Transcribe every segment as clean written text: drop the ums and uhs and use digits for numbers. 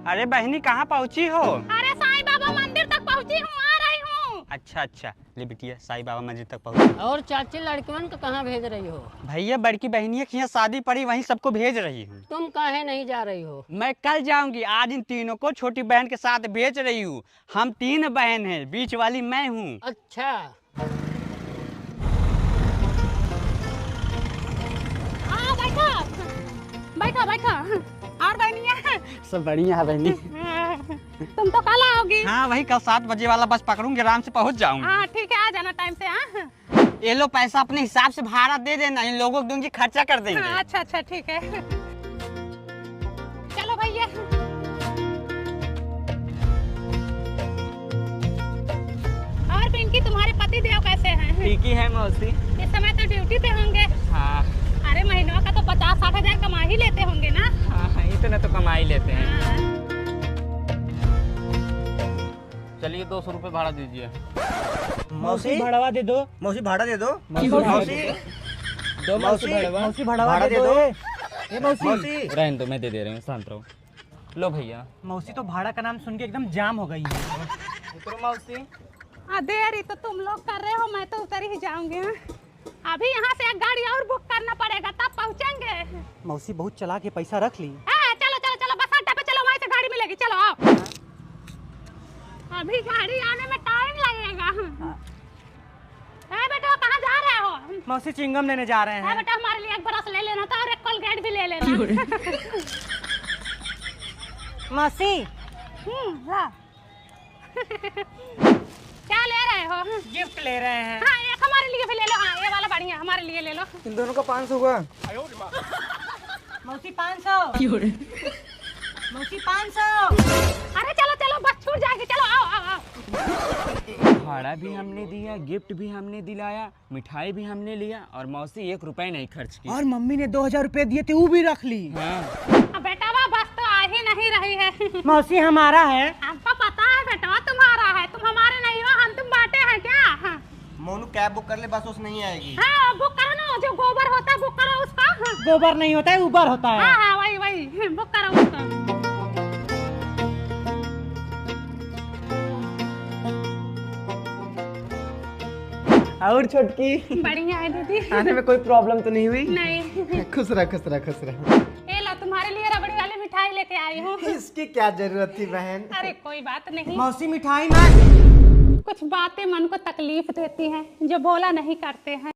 अरे बहनी कहाँ पहुँची हो? अरे साईं बाबा मंदिर तक पहुँची हूँ, आ रही हूँ। अच्छा अच्छा, ले बिटिया साईं बाबा मंदिर तक पहुँची। और चाची लड़कियों को कहाँ भेज रही हो? भैया बड़की बहनिया की यहाँ शादी पड़ी, वहीं सबको भेज रही हूँ। तुम काहे नहीं जा रही हो? मैं कल जाऊंगी, आज इन तीनों को छोटी बहन के साथ भेज रही हूँ। हम 3 बहन हैं, बीच वाली मैं हूँ। अच्छा। हाँ बैठो बैठो बैठो। और बहनिया सब बढ़िया है बहनी। तुम तो कल आओगी। हाँ वही कल 7 बजे वाला बस पकड़ूंगी, आराम से पहुँच जाऊंगी। हाँ ठीक है, आ जाना टाइम से। हाँ ये लो पैसा अपने हिसाब से भाड़ा दे देना, इन लोगों को दूंगी, खर्चा कर देंगे। हाँ, अच्छा अच्छा ठीक है। चलो भैया। और पिंकी तुम्हारे पति देव कैसे हैं? ठीक ही है मौसी। इस समय तो ड्यूटी पे होंगे। हाँ अरे महीनों का तो 50-60 हजार कमा ही लेते होंगे ना? हाँ इतना तो कमा ही लेते हैं। हाँ। चलिए 200 रुपये भाड़ा दीजिए। मौसी भाड़ा दे दो। मौसी भाड़ा दे दो। मौसी दो मौसी मौसी भाड़ा दे दो। मौसी मौसी रहने दो, मैं दे रही हूँ, शांत रहो। लो भैया। मौसी तो भाड़ा का नाम सुन के एकदम जाम हो गई है। उतरो मौसी। देरी तो तुम लोग कर रहे हो, मैं तो उतर ही जाऊंगी। हाँ? अभी यहाँ से एक गाड़ी और बुक करना पड़ेगा, तब पहुँचेंगे। मौसी बहुत चला के पैसा रख ली। चलो चलो चलो, बस अड्डा पे चलो, वहीं से गाड़ी मिलेगी। चलो आओ। अभी गाड़ी आने में टाइम लगेगा। बेटा कहाँ जा रहे हो? मौसी चिंगम लेने जा रहे हैं। बेटा हमारे लिए एक ब्रश ले लेना था और एक कोलगेट भी ले लेना। मौसी हाँ। क्या ले रहे हो? गिफ्ट ले रहे हैं। हाँ एक हमारे लिए भी ले लो। हाँ ये वाला बढ़िया, हमारे लिए ले लो। इन दोनों का 500 हुआ। मौसी 500। मौसी 500। अरे चलो चलो, बस छूट जाएगी। चलो आओ आओ आओ। भाड़ा भी हमने दिया, गिफ्ट भी हमने दिलाया, मिठाई भी हमने लिया, और मौसी 1 रुपए नहीं खर्च की। और मम्मी ने 2000 रुपए दिए थे, वो भी रख ली। हाँ। बेटा वो बस तो आ ही नहीं रही है। मौसी हमारा है। आपको पता है बेटा तुम्हारा है, तुम हमारे नहीं हो। हम तुम बांटे हैं क्या? हाँ। मोनू कैब बुक कर ले, बस उस नहीं आएगी। हाँ बुक करो ना, जो गोबर होता है बुक करो उसका। हाँ गोबर नहीं होता है, ऊबर होता है। हाँ, हाँ वही वही बुक करो उसका। और छोटकी बढ़िया है दीदी। आने में कोई प्रॉब्लम तो नहीं हुई? नहीं। खुश रह खुश रह खुश रह। ये लो तुम्हारे लिए रबड़ी वाली मिठाई लेके आई हूँ। इसकी क्या जरूरत थी बहन? अरे कोई बात नहीं। मौसी मिठाई ना। कुछ बातें मन को तकलीफ देती हैं, जो बोला नहीं करते हैं।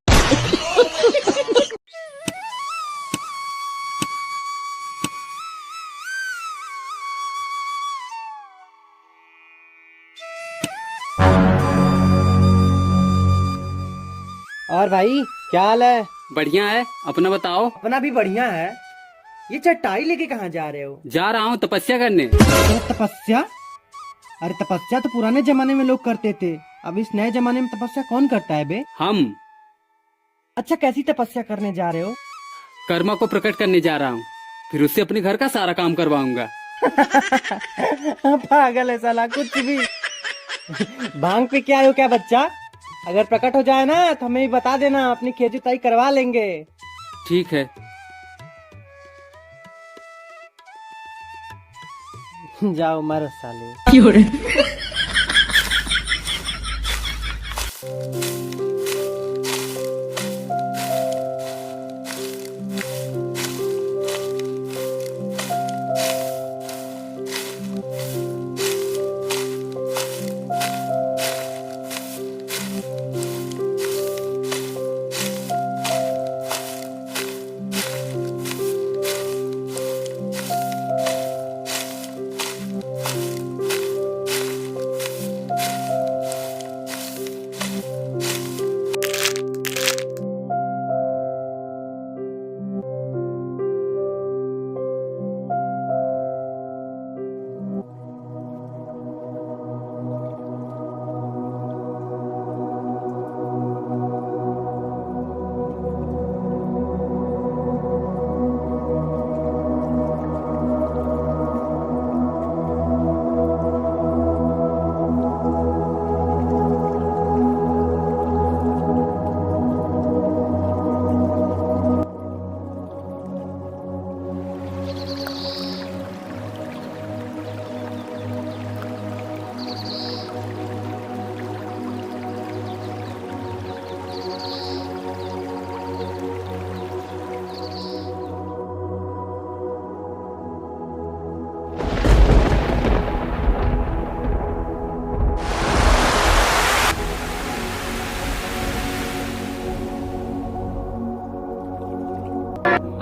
और भाई क्या हाल है? बढ़िया है, अपना बताओ। अपना भी बढ़िया है। ये चटाई लेके कहाँ जा रहे हो? जा रहा हूँ तपस्या करने। तपस्या? अरे तपस्या तो पुराने जमाने में लोग करते थे, अब इस नए जमाने में तपस्या कौन करता है बे? हम अच्छा कैसी तपस्या करने जा रहे हो? कर्मा को प्रकट करने जा रहा हूँ, फिर उससे अपने घर का सारा काम करवाऊंगा। पागल है साला, कुछ भी। भांग पे क्या हो क्या बच्चा? अगर प्रकट हो जाए ना तो हमें भी बता देना, अपनी खेत जुताई करवा लेंगे। ठीक है। जाओ मर साले।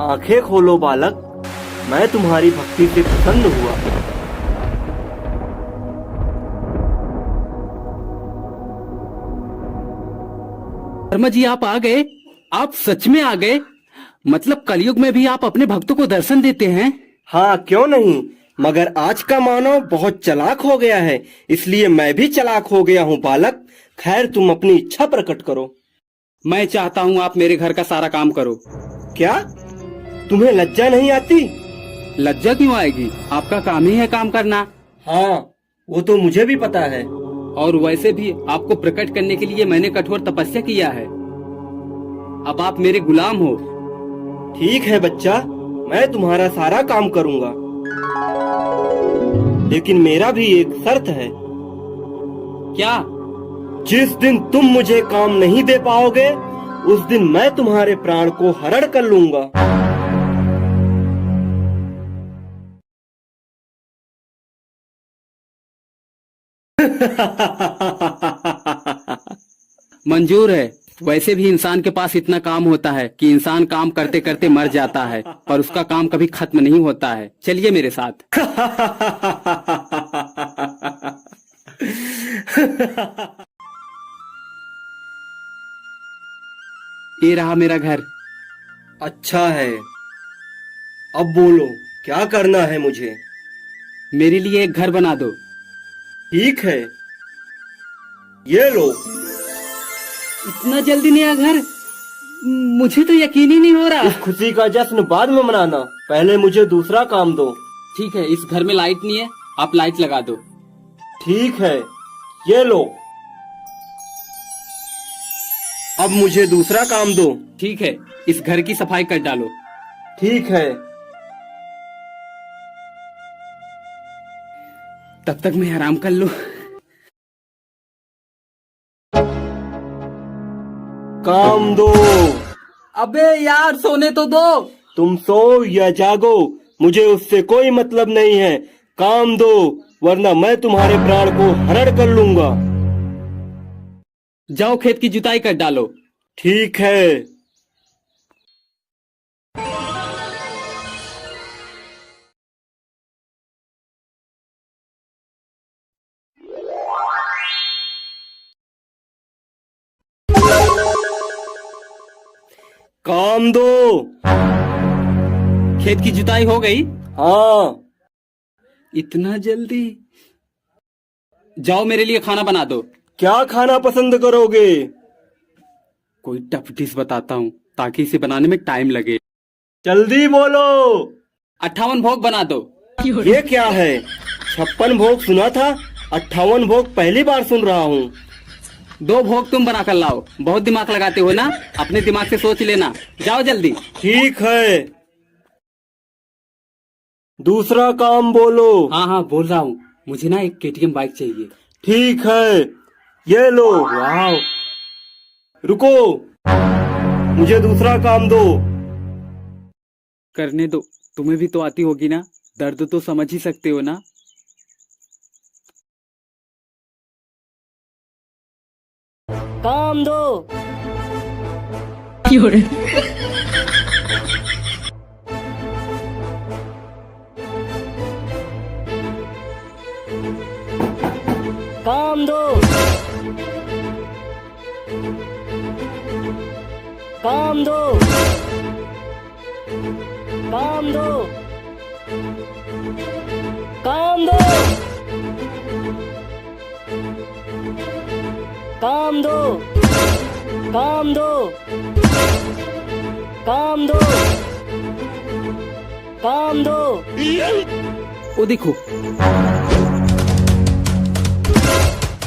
आंखें खोलो बालक, मैं तुम्हारी भक्ति से प्रसन्न हुआ। शर्मा जी आप आ गए? आप सच में आ गए? मतलब कलयुग में भी आप अपने भक्तों को दर्शन देते हैं? हाँ क्यों नहीं, मगर आज का मानव बहुत चालाक हो गया है, इसलिए मैं भी चालाक हो गया हूँ बालक। खैर तुम अपनी इच्छा प्रकट करो। मैं चाहता हूँ आप मेरे घर का सारा काम करो। क्या तुम्हें लज्जा नहीं आती? लज्जा क्यों आएगी? आपका काम ही है काम करना। हाँ वो तो मुझे भी पता है। और वैसे भी आपको प्रकट करने के लिए मैंने कठोर तपस्या किया है। अब आप मेरे गुलाम हो। ठीक है बच्चा, मैं तुम्हारा सारा काम करूँगा, लेकिन मेरा भी एक शर्त है। क्या? जिस दिन तुम मुझे काम नहीं दे पाओगे उस दिन मैं तुम्हारे प्राण को हरण कर लूंगा। मंजूर है। वैसे भी इंसान के पास इतना काम होता है कि इंसान काम करते करते मर जाता है, पर उसका काम कभी खत्म नहीं होता है। चलिए मेरे साथ। ये रहा मेरा घर। अच्छा है, अब बोलो क्या करना है मुझे? मेरे लिए एक घर बना दो। ठीक है, ये लो। इतना जल्दी नया घर? मुझे तो यकीन ही नहीं हो रहा। इस खुशी का जश्न बाद में मनाना, पहले मुझे दूसरा काम दो। ठीक है, इस घर में लाइट नहीं है, आप लाइट लगा दो। ठीक है, ये लो। अब मुझे दूसरा काम दो। ठीक है, इस घर की सफाई कर डालो। ठीक है। तब तक मैं आराम कर लूं। काम दो। अबे यार सोने तो दो। तुम सो या जागो मुझे उससे कोई मतलब नहीं है। काम दो वरना मैं तुम्हारे प्राण को हरण कर लूंगा। जाओ खेत की जुताई कर डालो। ठीक है। काम दो। खेत की जुताई हो गई? हाँ। इतना जल्दी? जाओ मेरे लिए खाना बना दो। क्या खाना पसंद करोगे? कोई टफ डिश बताता हूँ ताकि इसे बनाने में टाइम लगे। जल्दी बोलो। 58 भोग बना दो। ये क्या है? 56 भोग सुना था, 58 भोग पहली बार सुन रहा हूँ। 2 भोग तुम बना कर लाओ। बहुत दिमाग लगाते हो ना, अपने दिमाग से सोच लेना। जाओ जल्दी। ठीक है। दूसरा काम बोलो। हाँ हाँ बोल रहा हूँ, मुझे ना एक KTM बाइक चाहिए। ठीक है, ये लो। वाह। रुको, मुझे दूसरा काम दो। करने दो, तुम्हें भी तो आती होगी ना, दर्द तो समझ ही सकते हो ना। काम दो। काम दो। काम दो। काम दो। काम दो। काम दो। काम दो। काम दो। काम दो। वो देखो।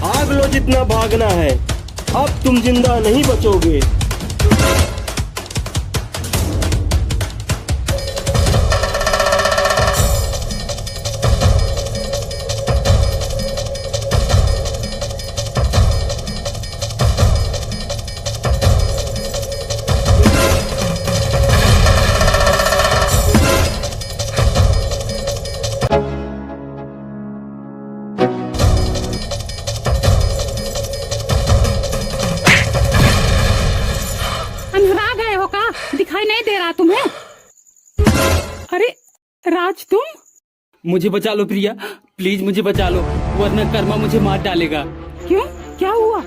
भाग लो जितना भागना है, अब तुम जिंदा नहीं बचोगे। राज तुम? मुझे बचा लो प्रिया, प्लीज मुझे बचा लो, वरना कर्मा मुझे मार डालेगा। क्यों, क्या हुआ?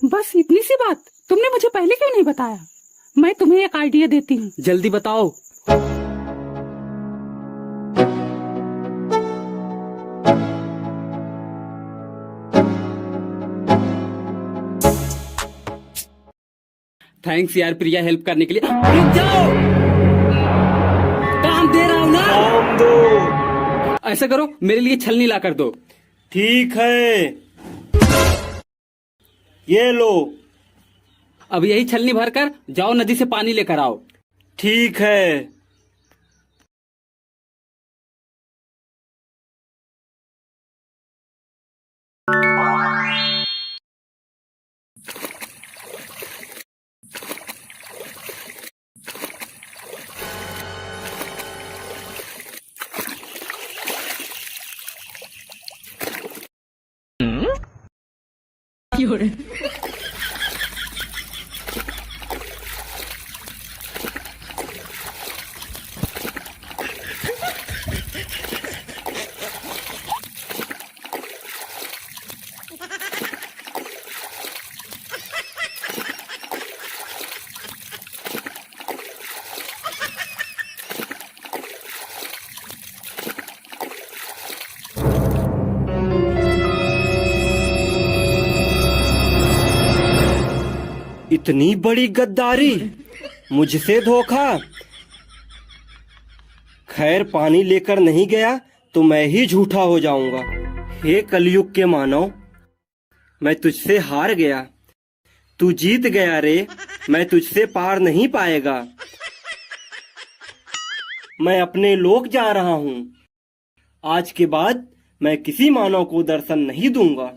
बस इतनी सी बात, तुमने मुझे पहले क्यों नहीं बताया? मैं तुम्हें एक आइडिया देती हूँ। जल्दी बताओ। थैंक्स यार प्रिया, हेल्प करने के लिए। रुक जाओ, काम दे रहा हूँ ना। काम दो। ऐसा करो, मेरे लिए छलनी ला कर दो। ठीक है, ये लो। अब यही छलनी भरकर जाओ नदी से पानी लेकर आओ। ठीक है। इतनी बड़ी गद्दारी, मुझसे धोखा। खैर, पानी लेकर नहीं गया तो मैं ही झूठा हो जाऊंगा। हे कलयुग के मानव, मैं तुझसे हार गया, तू जीत गया रे। मैं तुझसे पार नहीं पाएगा। मैं अपने लोक जा रहा हूँ। आज के बाद मैं किसी मानव को दर्शन नहीं दूंगा।